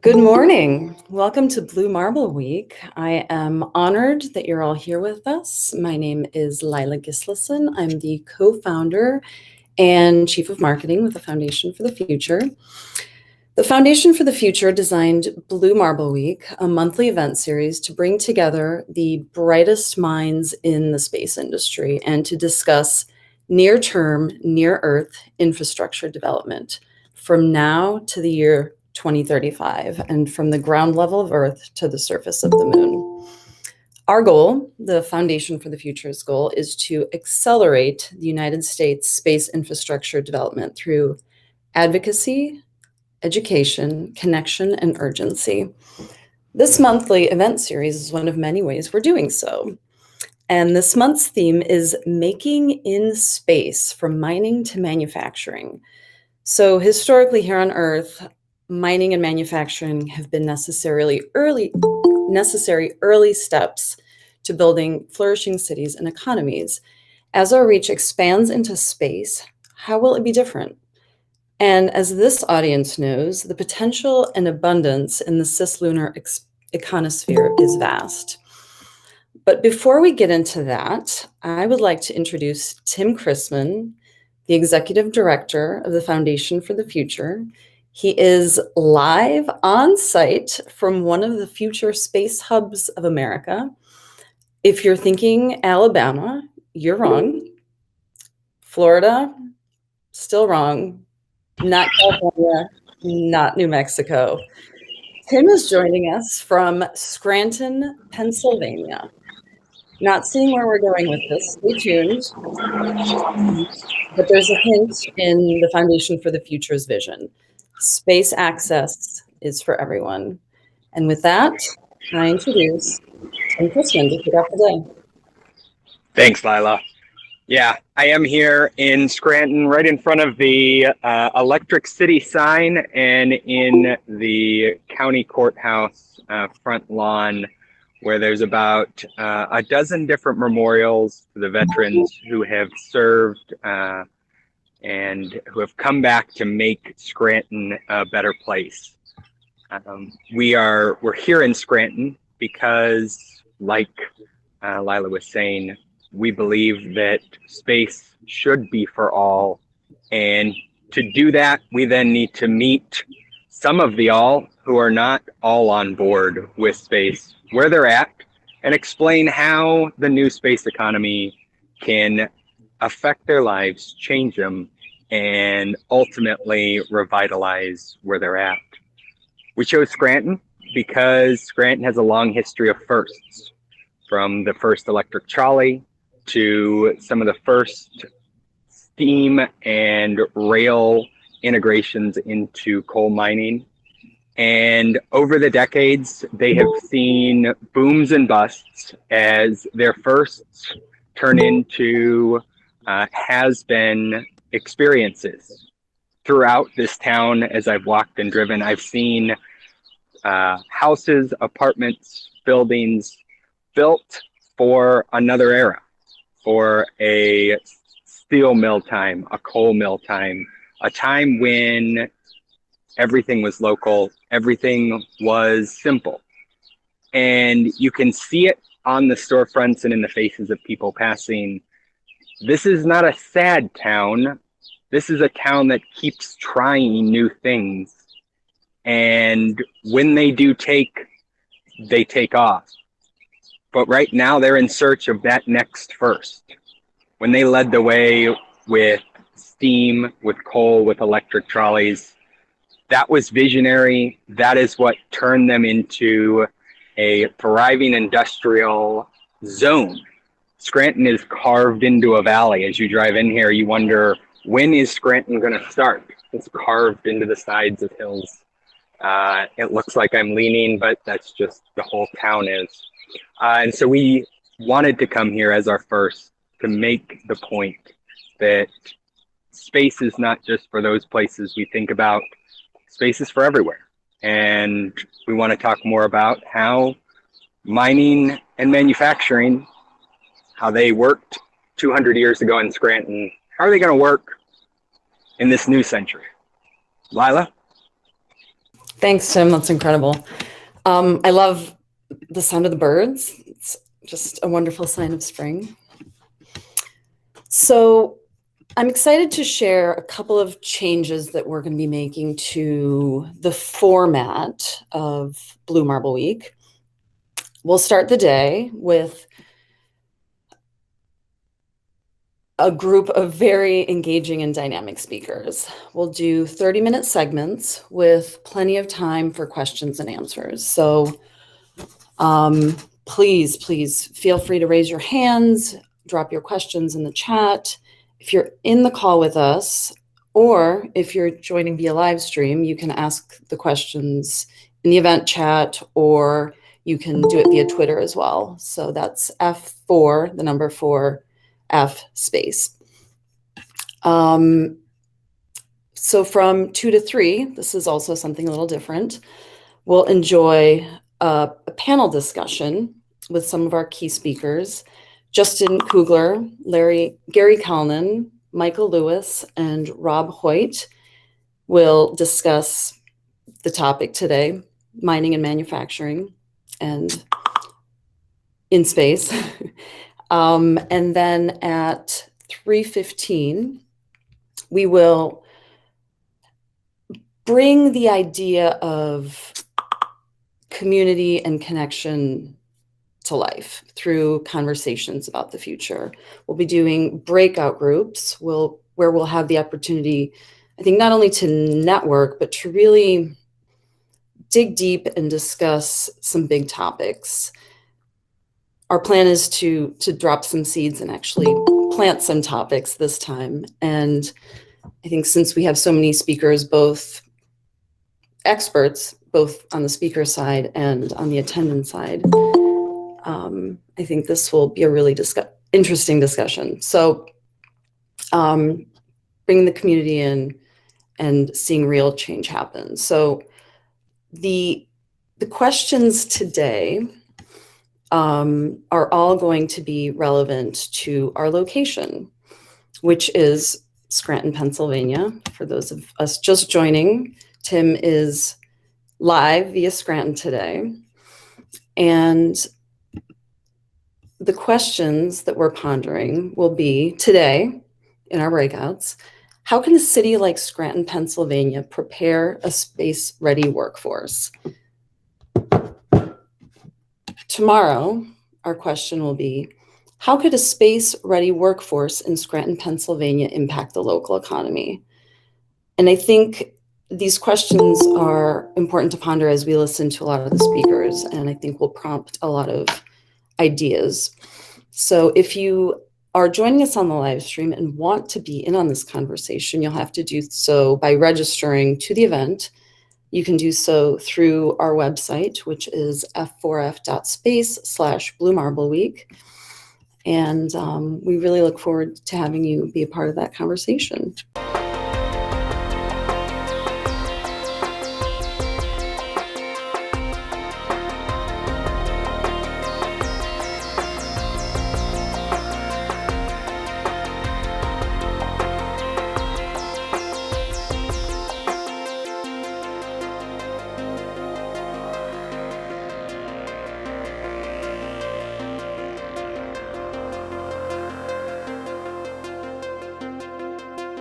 Good morning. Welcome to Blue Marble Week. I am honored that you're all here with us. My name is Laila Gislason. I'm the co-founder and chief of marketing with the Foundation for the Future. The Foundation for the Future designed Blue Marble Week, a monthly event series to bring together the brightest minds in the space industry and to discuss near-term, near-Earth infrastructure development from now to the year 2035 and from the ground level of Earth to the surface of the moon. Our goal, the Foundation for the Future's goal, is to accelerate the United States space infrastructure development through advocacy, education, connection, and urgency. This monthly event series is one of many ways we're doing so. And this month's theme is Making in Space, from Mining to Manufacturing. So historically here on Earth, mining and manufacturing have been necessary early steps to building flourishing cities and economies. As our reach expands into space, how will it be different? And as this audience knows, the potential and abundance in the cislunar econosphere is vast. But before we get into that, I would like to introduce Tim Chrisman, the Executive Director of the Foundation for the Future. He is live on site from one of the future space hubs of America. If you're thinking Alabama, you're wrong. Florida, still wrong. Not California, not New Mexico. Tim is joining us from Scranton, Pennsylvania. Not seeing where we're going with this, stay tuned. But there's a hint in the Foundation for the Future's vision. Space access is for everyone. And with that, I introduce Tim Chrisman to kick off the day. Thanks, Laila. Yeah, I am here in Scranton, right in front of the Electric City sign and in the county courthouse front lawn, where there's about a dozen different memorials for the veterans who have served and who have come back to make Scranton a better place. We're here in Scranton because, like Laila was saying, we believe that space should be for all. And to do that, we then need to meet some of the all who are not all on board with space, where they're at, and explain how the new space economy can affect their lives, change them, and ultimately revitalize where they're at. We chose Scranton because Scranton has a long history of firsts, from the first electric trolley to some of the first steam and rail integrations into coal mining. And over the decades, they have seen booms and busts as their firsts turn into has-been experiences. Throughout this town, as I've walked and driven, I've seen houses, apartments, buildings built for another era, for a steel mill time, a coal mill time, a time when everything was local, everything was simple. And you can see it on the storefronts and in the faces of people passing. This is not a sad town. This is a town that keeps trying new things. And when they do they take off. But right now they're in search of that next first. When they led the way with steam, with coal, with electric trolleys, that was visionary. That is what turned them into a thriving industrial zone. Scranton is carved into a valley. As you drive in here, you wonder, when is Scranton going to start? It's carved into the sides of hills. It looks like I'm leaning, but that's just the whole town is. And so we wanted to come here as our first to make the point that space is not just for those places we think about. Space is for everywhere. And we want to talk more about how mining and manufacturing, how they worked 200 years ago in Scranton, how are they going to work in this new century? Laila? Thanks, Tim. That's incredible. I love the sound of the birds. It's just a wonderful sign of spring. So I'm excited to share a couple of changes that we're going to be making to the format of Blue Marble Week. We'll start the day with a group of very engaging and dynamic speakers. We'll do 30-minute segments with plenty of time for questions and answers. So please feel free to raise your hands, drop your questions in the chat. If you're in the call with us, or if you're joining via live stream, you can ask the questions in the event chat, or you can do it via Twitter as well. So that's F4, the number 4, F space. So from 2 to 3, this is also something a little different. We'll enjoy a panel discussion with some of our key speakers. Justin Kugler, Gary Kalnin, Michael Lewis, and Rob Hoyt will discuss the topic today, mining and manufacturing and in space. And then at 3:15, we will bring the idea of community and connection to life through conversations about the future. We'll be doing breakout groups where we'll have the opportunity, I think, not only to network, but to really dig deep and discuss some big topics. Our plan is to drop some seeds and actually plant some topics this time. And I think since we have so many speakers, both experts, both on the speaker side and on the attendance side, I think this will be a really interesting discussion. So bringing the community in and seeing real change happen. So the questions today are all going to be relevant to our location, which is Scranton, Pennsylvania. For those of us just joining, Tim is live via Scranton today. And the questions that we're pondering will be today in our breakouts: how can a city like Scranton, Pennsylvania prepare a space-ready workforce? Tomorrow, our question will be, how could a space-ready workforce in Scranton, Pennsylvania impact the local economy? And I think these questions are important to ponder as we listen to a lot of the speakers, and I think will prompt a lot of ideas. So if you are joining us on the live stream and want to be in on this conversation, you'll have to do so by registering to the event. You can do so through our website, which is f4f.space/Blue Marble Week. And we really look forward to having you be a part of that conversation.